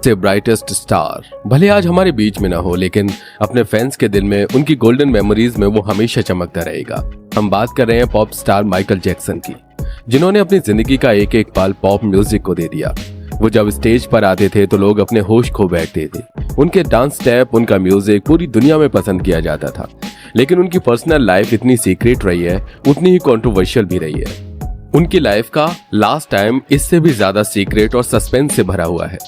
से brightest star भले आज हमारे बीच में ना हो, लेकिन अपने फैंस के दिल में उनकी गोल्डन मेमोरीज में वो हमेशा चमकता रहेगा। हम बात कर रहे हैं पॉप स्टार माइकल जैक्सन की, जिन्होंने अपनी जिंदगी का एक एक पल पॉप म्यूजिक को दे दिया। वो जब स्टेज पर आते थे तो लोग अपने होश खो बैठते थे। उनके डांस स्टेप, उनका म्यूजिक पूरी दुनिया में पसंद किया जाता था। लेकिन उनकी पर्सनल लाइफ इतनी सीक्रेट रही है, उतनी ही कंट्रोवर्शियल भी रही है। उनकी लाइफ का लास्ट टाइम इससे भी ज्यादा सीक्रेट और सस्पेंस से भरा हुआ है।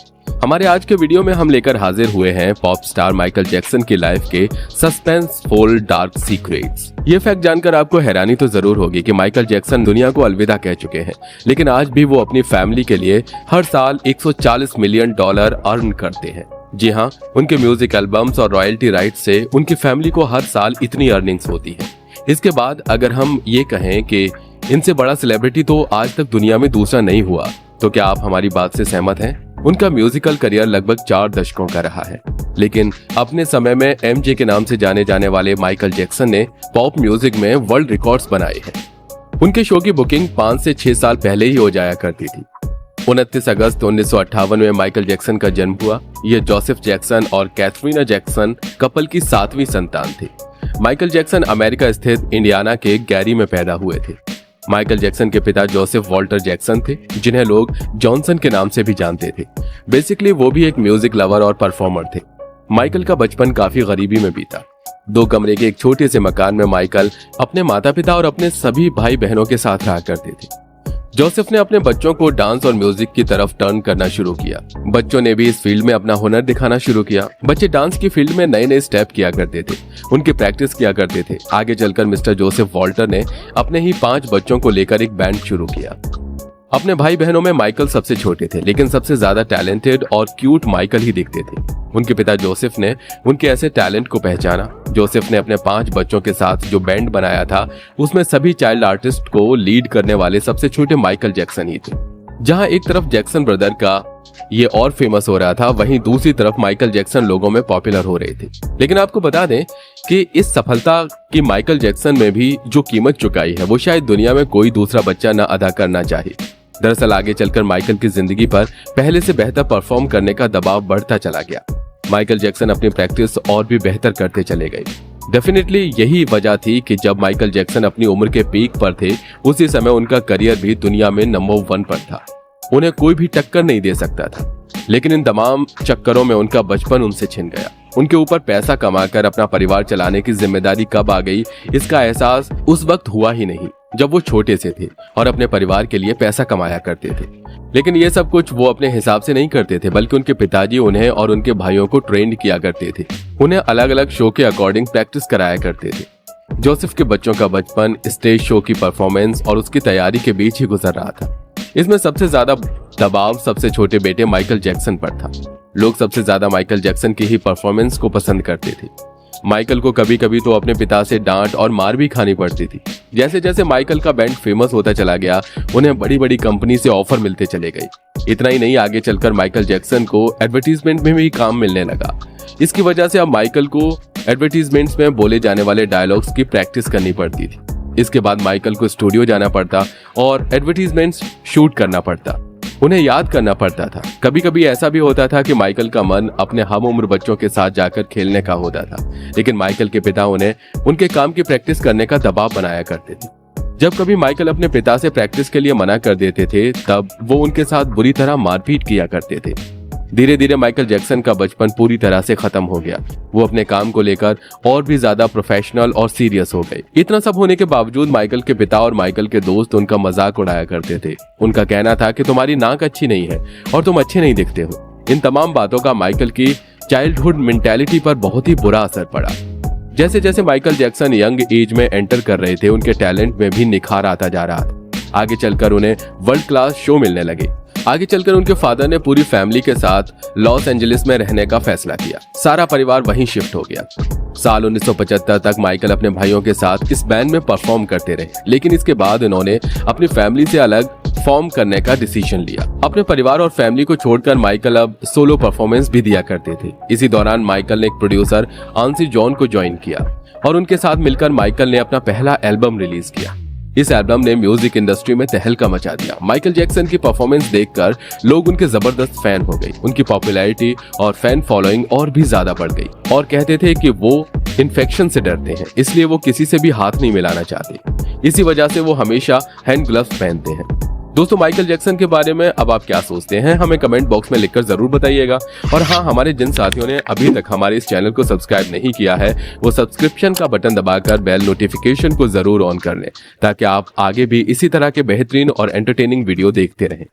हमारे आज के वीडियो में हम लेकर हाजिर हुए हैं पॉप स्टार माइकल जैक्सन की लाइफ के सस्पेंसफुल डार्क सीक्रेट्स। ये फैक्ट जानकर आपको हैरानी तो जरूर होगी कि माइकल जैक्सन दुनिया को अलविदा कह चुके हैं, लेकिन आज भी वो अपनी फैमिली के लिए हर साल $140 मिलियन अर्न करते हैं। जी हाँ, उनके म्यूजिक एल्बम्स और रॉयल्टी राइट से उनकी फैमिली को हर साल इतनी अर्निंग्स होती है। इसके बाद अगर हम ये कहें कि इनसे बड़ा सेलिब्रिटी तो आज तक दुनिया में दूसरा नहीं हुआ, तो क्या आप हमारी बात से सहमत हैं? उनका म्यूजिकल करियर लगभग 4 दशकों का रहा है, लेकिन अपने समय में MJ के नाम से जाने जाने वाले माइकल जैक्सन ने पॉप म्यूजिक में वर्ल्ड रिकॉर्ड्स बनाए हैं। उनके शो की बुकिंग 5 से 6 साल पहले ही हो जाया करती थी। 29 अगस्त 1958 में माइकल जैक्सन का जन्म हुआ। ये जोसेफ जैक्सन और कैथरीना जैक्सन कपल की 7वीं संतान थी। माइकल जैक्सन अमेरिका स्थित इंडियाना के गैरी में पैदा हुए थे। माइकल जैक्सन के पिता जोसेफ वॉल्टर जैक्सन थे, जिन्हें लोग जॉनसन के नाम से भी जानते थे। बेसिकली वो भी एक म्यूजिक लवर और परफॉर्मर थे। माइकल का बचपन काफी गरीबी में बीता। 2 कमरे के एक छोटे से मकान में माइकल अपने माता पिता और अपने सभी भाई बहनों के साथ रहा करते थे। जोसेफ ने अपने बच्चों को डांस और म्यूजिक की तरफ टर्न करना शुरू किया। बच्चों ने भी इस फील्ड में अपना हुनर दिखाना शुरू किया। बच्चे डांस की फील्ड में नए नए स्टेप किया करते थे, उनकी प्रैक्टिस किया करते थे। आगे चलकर मिस्टर जोसेफ वॉल्टर ने अपने ही 5 बच्चों को लेकर एक बैंड शुरू किया। अपने भाई बहनों में माइकल सबसे छोटे थे, लेकिन सबसे ज्यादा टैलेंटेड और क्यूट माइकल ही दिखते थे। उनके पिता जोसेफ ने उनके ऐसे टैलेंट को पहचाना। जोसेफ ने अपने 5 बच्चों के साथ जो बैंड बनाया था, उसमें सभी चाइल्ड आर्टिस्ट को लीड करने वाले सबसे छोटे माइकल जैक्सन ही थे। जहां एक तरफ जैक्सन ब्रदर का ये और फेमस हो रहा था, वहीं दूसरी तरफ माइकल जैक्सन लोगों में पॉपुलर हो रहे थे। लेकिन आपको बता दें कि इस सफलता की माइकल जैक्सन में भी जो कीमत चुकाई है, वो शायद दुनिया में कोई दूसरा बच्चा न अदा करना चाहे। दरअसल आगे चलकर माइकल की जिंदगी पर पहले से बेहतर परफॉर्म करने का दबाव बढ़ता चला गया। माइकल जैक्सन अपनी प्रैक्टिस और भी बेहतर करते चले गए। डेफिनेटली यही वजह थी कि जब माइकल जैक्सन अपनी उम्र के पीक पर थे, उसी समय उनका करियर भी दुनिया में नंबर 1 पर था। उन्हें कोई भी टक्कर नहीं दे सकता था। लेकिन इन तमाम चक्करों में उनका बचपन उनसे छिन गया। उनके ऊपर पैसा कमाकर अपना परिवार चलाने की जिम्मेदारी कब आ गई, इसका एहसास उस वक्त हुआ ही नहीं, जब वो छोटे से थे और अपने परिवार के लिए पैसा कमाया करते थे। लेकिन ये सब कुछ वो अपने हिसाब से नहीं करते थे, बल्कि उनके पिताजी उन्हें और उनके भाइयों को ट्रेंड किया करते थे। उन्हें अलग अलग शो के अकॉर्डिंग प्रैक्टिस कराया करते थे। जोसेफ के बच्चों का बचपन स्टेज शो की परफॉर्मेंस और उसकी तैयारी के बीच ही गुजर रहा था। इसमें सबसे ज्यादा दबाव सबसे छोटे बेटे माइकल जैक्सन पर था। लोग सबसे ज्यादा माइकल जैक्सन की ही परफॉर्मेंस को पसंद करते थे। माइकल को कभी कभी तो अपने पिता से डांट और मार भी खानी पड़ती थी। जैसे जैसे माइकल का बैंड फेमस होता चला गया, उन्हें बड़ी बड़ी कंपनी से ऑफर मिलते चले गए। इतना ही नहीं, आगे चलकर माइकल जैक्सन को एडवर्टीजमेंट में भी काम मिलने लगा। इसकी वजह से अब माइकल को एडवर्टीजमेंट्स में बोले जाने वाले डायलॉग्स की प्रैक्टिस करनी पड़ती थी। इसके बाद माइकल को स्टूडियो जाना पड़ता और एडवर्टीजमेंट्स शूट करना पड़ता। उन्हें याद करना पड़ता था। कभी कभी ऐसा भी होता था कि माइकल का मन अपने हम उम्र बच्चों के साथ जाकर खेलने का होता था, लेकिन माइकल के पिता उन्हें उनके काम की प्रैक्टिस करने का दबाव बनाया करते थे। जब कभी माइकल अपने पिता से प्रैक्टिस के लिए मना कर देते थे, तब वो उनके साथ बुरी तरह मारपीट किया करते थे। धीरे धीरे माइकल जैक्सन का बचपन पूरी तरह से खत्म हो गया। वो अपने काम को लेकर और भी ज्यादा प्रोफेशनल और सीरियस हो गए। इतना सब होने के बावजूद माइकल के पिता और माइकल के दोस्त उनका मजाक उड़ाया करते थे। उनका कहना था कि तुम्हारी नाक अच्छी नहीं है और तुम अच्छे नहीं दिखते हो। इन तमाम बातों का माइकल की चाइल्डहुड मेंटालिटी पर बहुत ही बुरा असर पड़ा। जैसे जैसे माइकल जैक्सन यंग एज में एंटर कर रहे थे, उनके टैलेंट में भी निखार आता जा रहा था। आगे चलकर उन्हें वर्ल्ड क्लास शो मिलने लगे। आगे चलकर उनके फादर ने पूरी फैमिली के साथ लॉस एंजलिस में रहने का फैसला किया। सारा परिवार वहीं शिफ्ट हो गया। साल 1975 तक माइकल अपने भाइयों के साथ इस बैंड में परफॉर्म करते रहे, लेकिन इसके बाद उन्होंने अपनी फैमिली से अलग फॉर्म करने का डिसीजन लिया। अपने परिवार और फैमिली को छोड़कर माइकल अब सोलो परफॉर्मेंस भी दिया करते थे। इसी दौरान माइकल ने एक प्रोड्यूसर आंसी जॉन को ज्वाइन किया और उनके साथ मिलकर माइकल ने अपना पहला एल्बम रिलीज किया। इस एल्बम ने म्यूजिक इंडस्ट्री में तहलका मचा दिया। माइकल जैक्सन की परफॉर्मेंस देखकर लोग उनके जबरदस्त फैन हो गए। उनकी पॉपुलैरिटी और फैन फॉलोइंग और भी ज्यादा बढ़ गई और कहते थे कि वो इन्फेक्शन से डरते हैं, इसलिए वो किसी से भी हाथ नहीं मिलाना चाहते। इसी वजह से वो हमेशा हैंड ग्लव्स पहनते हैं। दोस्तों, माइकल जैक्सन के बारे में अब आप क्या सोचते हैं, हमें कमेंट बॉक्स में लिखकर जरूर बताइएगा। और हाँ, हमारे जिन साथियों ने अभी तक हमारे इस चैनल को सब्सक्राइब नहीं किया है, वो सब्सक्रिप्शन का बटन दबाकर बेल नोटिफिकेशन को जरूर ऑन कर लें, ताकि आप आगे भी इसी तरह के बेहतरीन और एंटरटेनिंग वीडियो देखते रहें।